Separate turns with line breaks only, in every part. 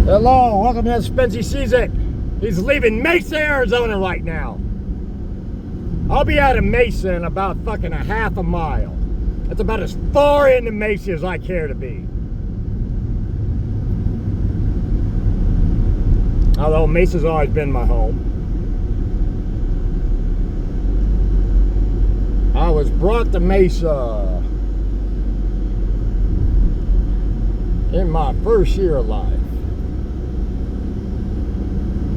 Hello, welcome to Spency Sees It. He's leaving Mesa, Arizona right now. I'll be out of Mesa in about fucking a half a mile. That's about as far into Mesa as I care to be. Although Mesa's always been my home. I was brought to Mesa in my first year of life.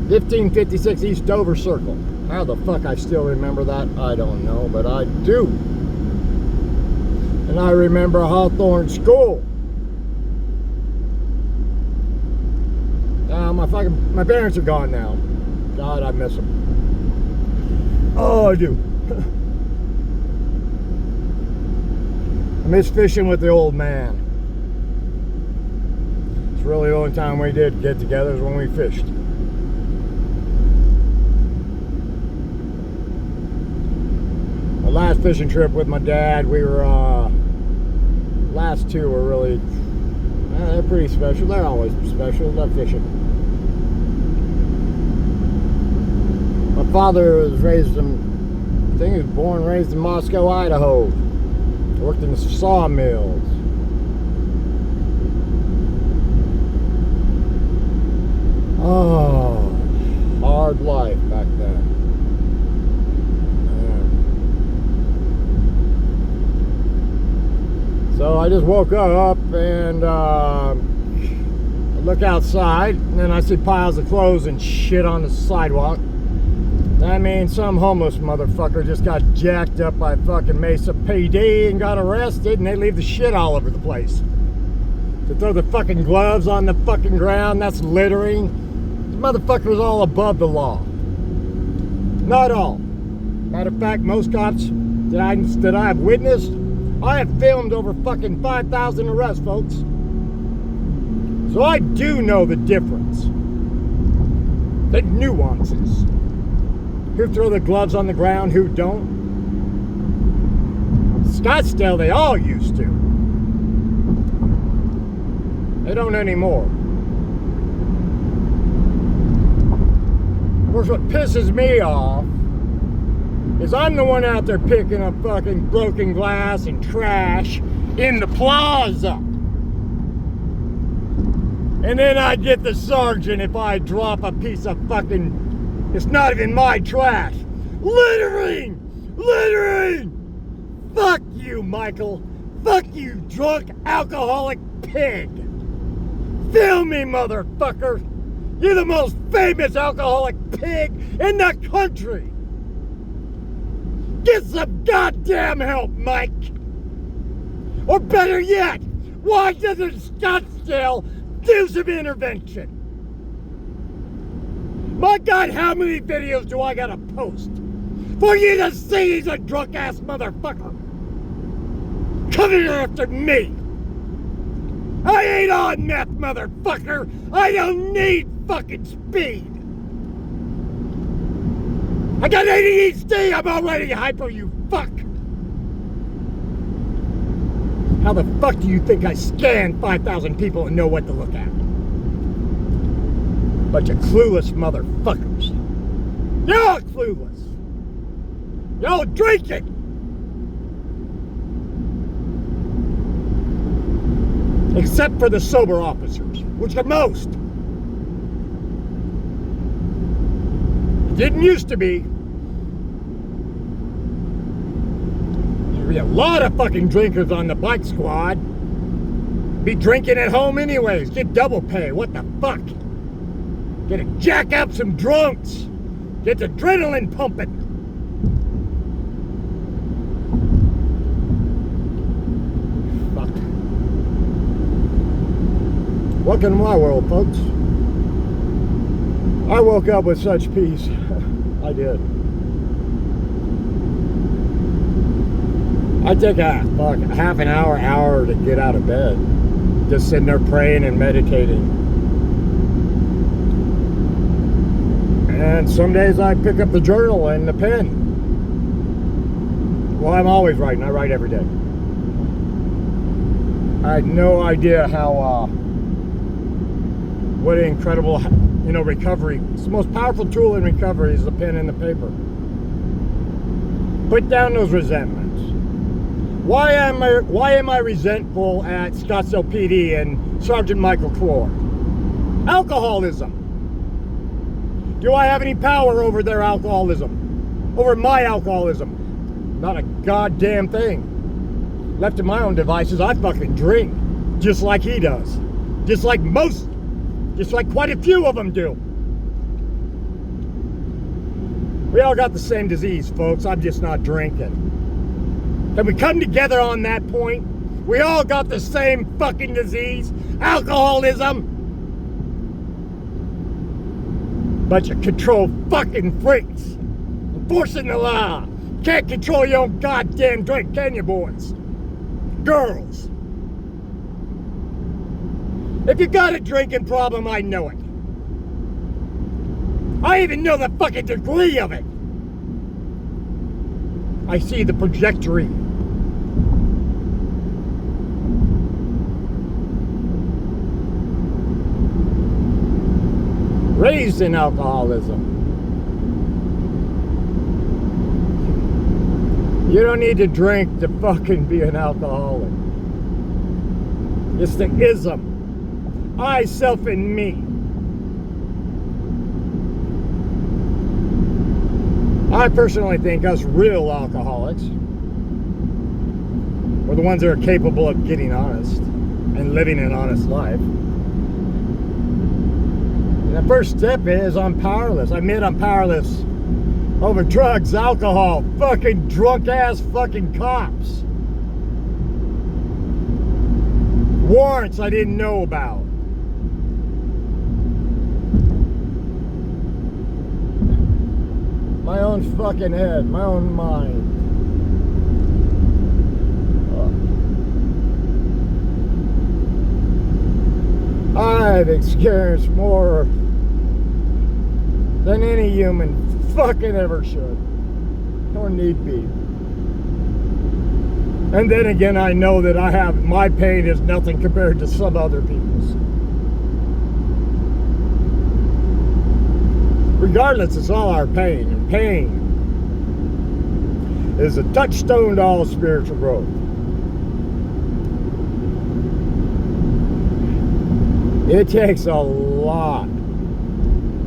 1556 East Dover Circle. How the fuck I still remember that, I don't know, but I do. And I remember Hawthorne School. My parents are gone now. God, I miss them. Oh, I do. I miss fishing with the old man. It's really the only time we did get together is when we fished. The last fishing trip with my dad, we were, last two were really, they're pretty special. They're always special. Love fishing. My father was raised in, I think he was born and raised in Moscow, Idaho. Worked in the sawmills. Oh, hard life back then. So I just woke up and I look outside and then I see piles of clothes and shit on the sidewalk. I mean, some homeless motherfucker just got jacked up by fucking Mesa PD and got arrested, and they leave the shit all over the place. To throw the fucking gloves on the fucking ground, that's littering. This motherfucker's all above the law. Not all. Matter of fact, most cops that I have witnessed, I have filmed over fucking 5,000 arrests, folks. So I do know the difference. The nuances. Who throw the gloves on the ground, who don't. Scottsdale, they all used to. They don't anymore. Of course, what pisses me off is I'm the one out there picking up fucking broken glass and trash in the plaza. And then I get the sergeant if I drop a piece of fucking, it's not even my trash. Littering! Littering! Fuck you, Michael. Fuck you, drunk, alcoholic pig. Film me, motherfucker. You're the most famous alcoholic pig in the country. Get some goddamn help, Mike. Or better yet, why doesn't Scottsdale do some intervention? My God, how many videos do I gotta post for you to see he's a drunk ass motherfucker coming after me? I ain't on meth, motherfucker. I don't need fucking speed. I got ADHD. I'm already hyper, you fuck. How the fuck do you think I scan 5,000 people and know what to look at? Bunch of clueless motherfuckers. Y'all clueless. Y'all drinking. Except for the sober officers, which are most. It didn't used to be. There'd be a lot of fucking drinkers on the bike squad. Be drinking at home anyways. Get double pay. What the fuck? Get to jack up some drunks. Get the adrenaline pumping. Fuck. Welcome to my world, folks. I woke up with such peace. I did. I take a half an hour to get out of bed. Just sitting there praying and meditating. And some days I pick up the journal and the pen. Well, I'm always writing. I write every day. I had no idea how What an incredible, recovery. It's the most powerful tool in recovery is the pen and the paper. Put down those resentments. Why am I resentful at Scottsdale PD and Sergeant Michael Clore? Alcoholism. Do I have any power over their alcoholism? Over my alcoholism? Not a goddamn thing. Left to my own devices, I fucking drink. Just like he does. Just like quite a few of them do. We all got the same disease, folks. I'm just not drinking. Can we come together on that point? We all got the same fucking disease. Alcoholism. Bunch of control fucking freaks. Enforcing the law. Can't control your own goddamn drink, can you, boys? Girls. If you got a drinking problem, I know it. I even know the fucking degree of it. I see the trajectory. Raised in alcoholism. You don't need to drink to fucking be an alcoholic. It's the ism. I, self, and me. I personally think us real alcoholics are the ones that are capable of getting honest and living an honest life. And the first step is I'm powerless. I admit I'm powerless over drugs, alcohol, fucking drunk ass fucking cops. Warrants I didn't know about. My own fucking head, my own mind. I've experienced more than any human fucking ever should, or need be. And then again, I know that my pain is nothing compared to some other people's. Regardless, it's all our pain, and pain is a touchstone to all spiritual growth. It takes a lot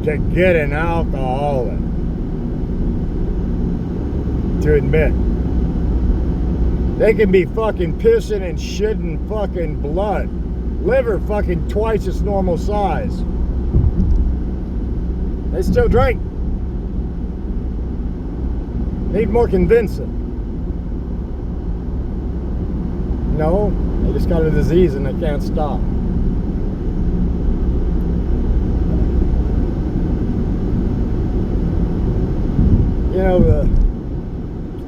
to get an alcoholic to admit they can be fucking pissing and shitting fucking blood, liver fucking twice its normal size. They still drink. Need more convincing. No, they just got a disease and they can't stop.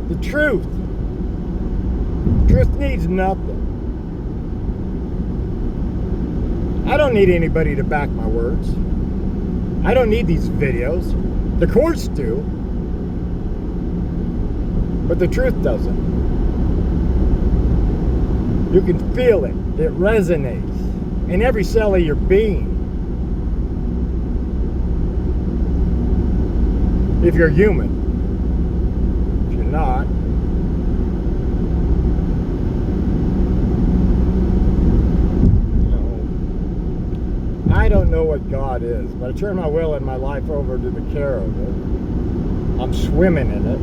The truth needs nothing. I don't need anybody to back my words. I don't need these videos. The courts do. But the truth doesn't. You can feel it. It resonates in every cell of your being. If you're human. If you're not. I don't know what God is, but I turn my will and my life over to the care of it. I'm swimming in it.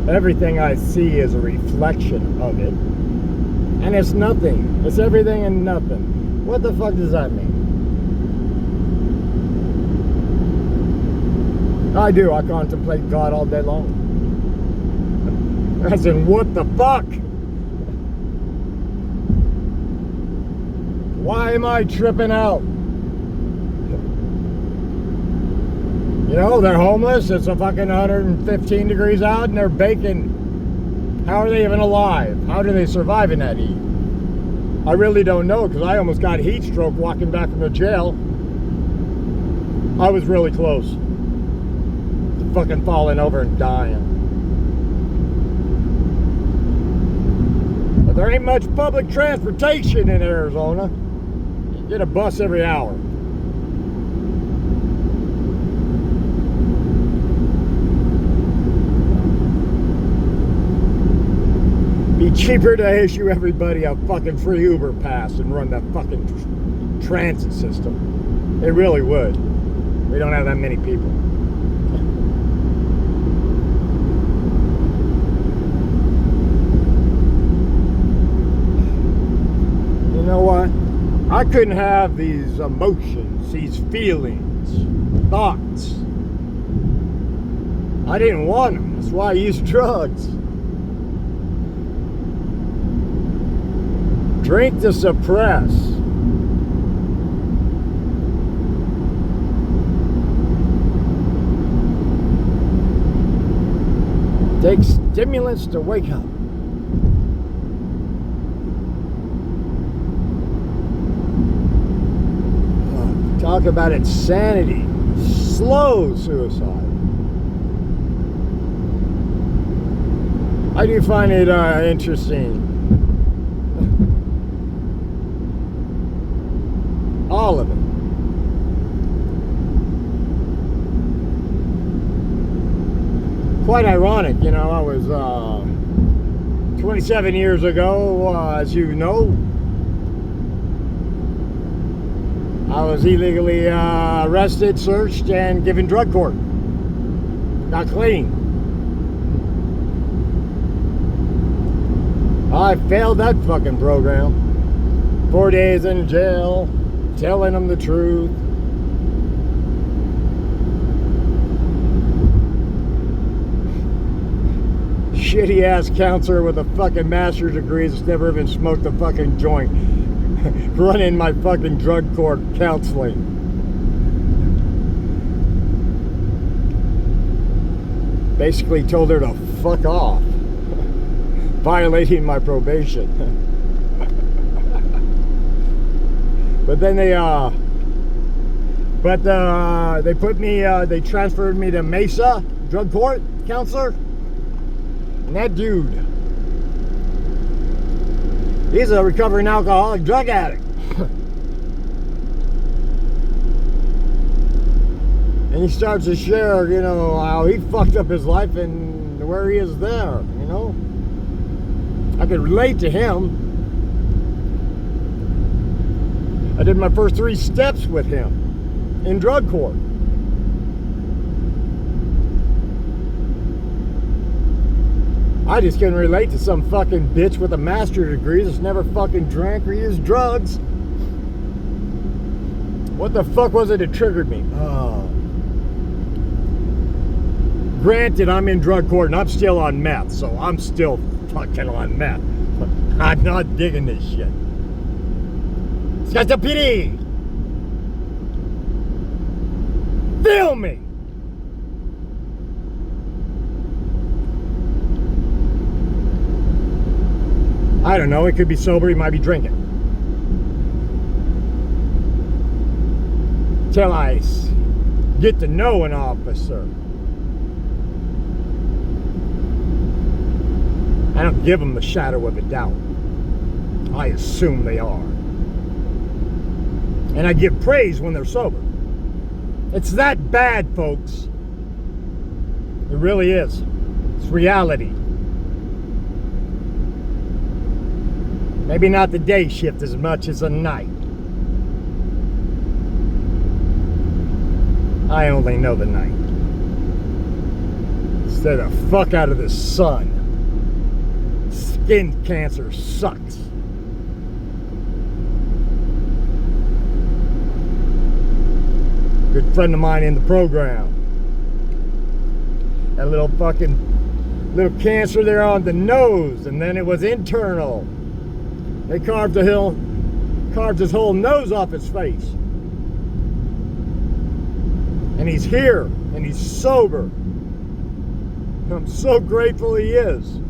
Everything I see is a reflection of it. And it's nothing. It's everything and nothing. What the fuck does that mean? I do. I contemplate God all day long. As in, what the fuck? Why am I tripping out? They're homeless. It's a fucking 115 degrees out and they're baking. How are they even alive? How do they survive in that heat? I really don't know, because I almost got heat stroke walking back from the jail. I was really close to fucking falling over and dying. But there ain't much public transportation in Arizona. You get a bus every hour. cheaper to issue everybody a fucking free Uber pass and run that fucking transit system. It really would. We don't have that many people. You know what? I couldn't have these emotions, these feelings, thoughts. I didn't want them. That's why I used drugs. Drink to suppress. Take stimulants to wake up. Talk about insanity. Slow suicide. I do find it interesting. All of it. Quite ironic, you know. I was 27 years ago, as you know, I was illegally arrested, searched, and given drug court. Got clean. I failed that fucking program. 4 days in jail, telling them the truth. Shitty ass counselor with a fucking master's degree that's never even smoked a fucking joint. Running my fucking drug court counseling. Basically told her to fuck off. Violating my probation. But then they put me, they transferred me to Mesa drug court counselor. And that dude, he's a recovering alcoholic drug addict. And he starts to share, you know, how he fucked up his life and where he is there, you know. I could relate to him. I did my first 3 steps with him in drug court. I just couldn't relate to some fucking bitch with a master's degree that's never fucking drank or used drugs. What the fuck was it that triggered me? Granted, I'm in drug court and I'm still on meth, so I'm still fucking on meth. I'm not digging this shit. It's got the pity. Feel me. I don't know, it could be sober, he might be drinking. Till I get to know an officer. I don't give them the shadow of a doubt. I assume they are. And I give praise when they're sober. It's that bad, folks. It really is. It's reality. Maybe not the day shift as much as the night. I only know the night. Stay the fuck out of the sun. Skin cancer sucks. Good friend of mine in the program. That little cancer there on the nose, and then it was internal. They carved his whole nose off his face. And he's here, and he's sober. I'm so grateful he is.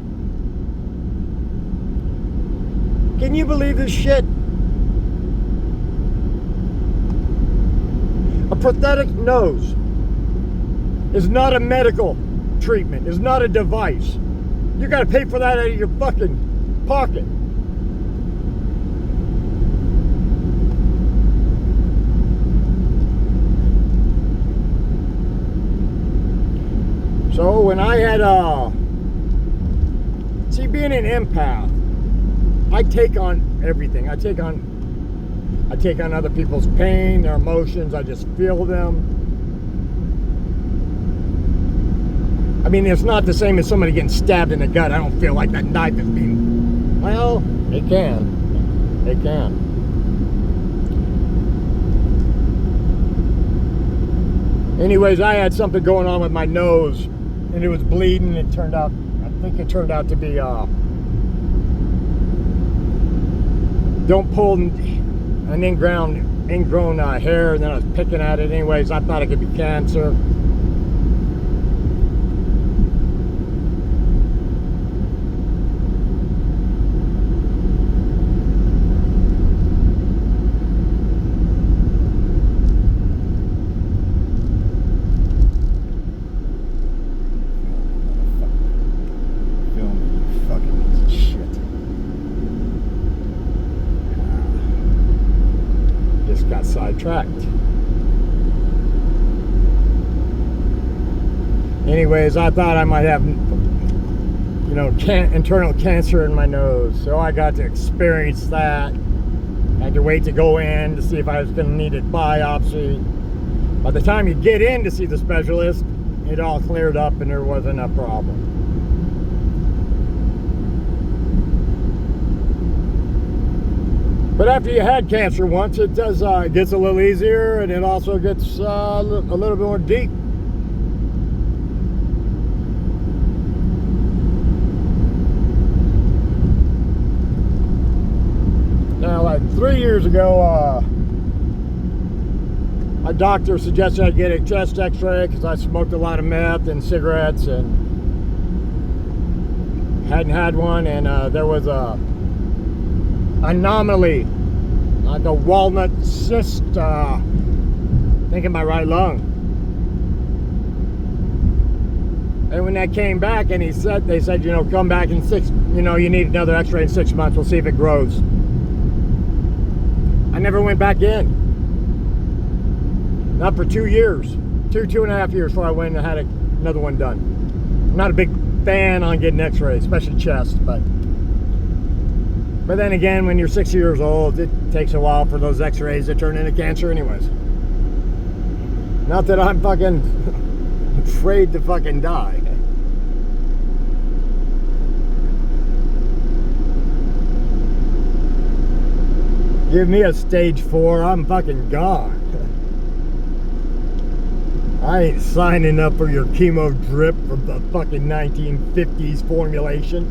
Can you believe this shit? A prosthetic nose is not a medical treatment, is not a device. You gotta pay for that out of your fucking pocket. So when I had, see, being an empath, I take on everything. I take on other people's pain, their emotions. I just feel them. I mean, it's not the same as somebody getting stabbed in the gut. I don't feel like that knife is being... Well, it can. It can. Anyways, I had something going on with my nose, and it was bleeding. I think it turned out to be, don't pull an ingrown hair, and then I was picking at it. Anyways, I thought it could be cancer. Got sidetracked. Anyways, I thought I might have, you know, internal cancer in my nose, so I got to experience that. I had to wait to go in to see if I was going to need a biopsy. By the time you get in to see the specialist, it all cleared up and there wasn't a problem. But after you had cancer once, it does it gets a little easier, and it also gets a little bit more deep. Now, like 3 years ago, my doctor suggested I get a chest X-ray because I smoked a lot of meth and cigarettes and hadn't had one, and there was a anomaly, like a walnut cyst, I think in my right lung. And when that came back, and they said, you know, come back in you need another X-ray in 6 months. We'll see if it grows. I never went back in. Not for 2 years, two and a half years before I went and had another one done. I'm not a big fan on getting X-rays, especially chest, but then again, when you're 60 years old, it takes a while for those X-rays to turn into cancer anyways. Not that I'm fucking afraid to fucking die. Give me a stage 4, I'm fucking gone. I ain't signing up for your chemo drip from the fucking 1950s formulation.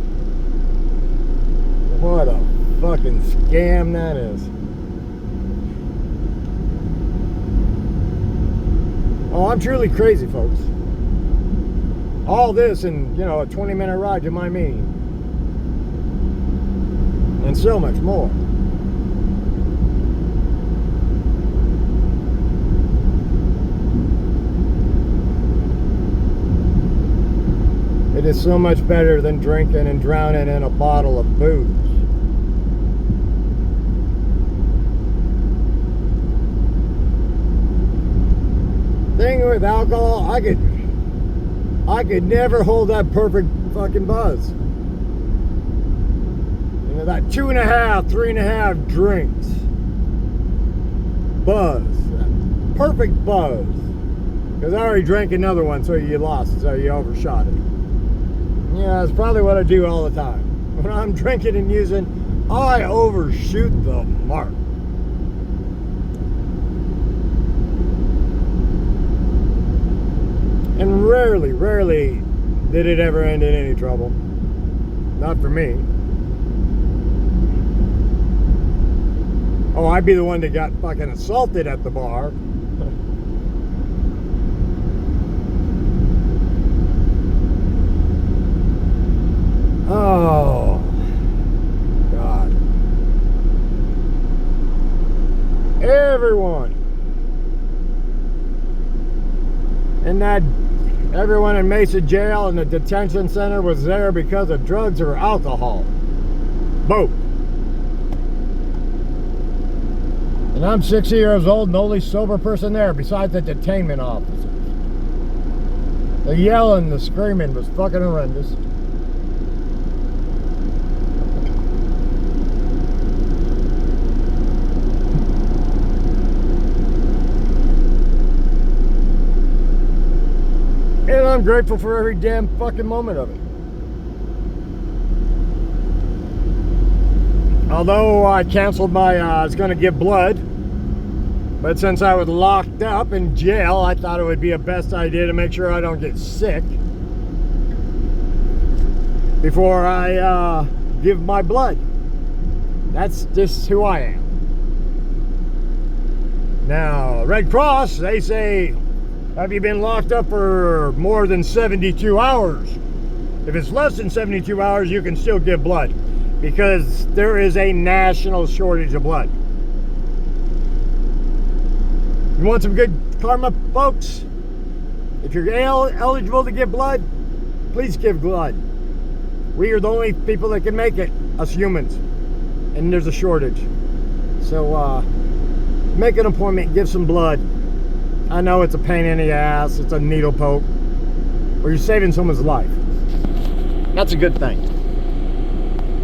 What a fucking scam that is. Oh, I'm truly crazy, folks. All this in, you know, a 20-minute ride to my meeting. And so much more. It is so much better than drinking and drowning in a bottle of booze. Thing with alcohol, I could never hold that perfect fucking buzz. You know, that 2.5, 3.5 drinks. Buzz. Perfect buzz. Because I already drank another one, so you lost it, so you overshot it. Yeah, that's probably what I do all the time. When I'm drinking and using, I overshoot the mark. And rarely did it ever end in any trouble. Not for me. Oh, I'd be the one that got fucking assaulted at the bar. Oh, God. Everyone. And everyone in Mesa Jail and the detention center was there because of drugs or alcohol. Both. And I'm 60 years old and the only sober person there besides the detainment officers. The yelling, the screaming was fucking horrendous. I'm grateful for every damn fucking moment of it. Although I canceled my, I was going to give blood, but since I was locked up in jail, I thought it would be a best idea to make sure I don't get sick before I give my blood. That's just who I am. Now, Red Cross, they say, have you been locked up for more than 72 hours? If it's less than 72 hours, you can still give blood, because there is a national shortage of blood. You want some good karma, folks? If you're eligible to give blood, please give blood. We are the only people that can make it, us humans. And there's a shortage. So, make an appointment, give some blood. I know it's a pain in the ass, it's a needle poke, or you're saving someone's life. That's a good thing.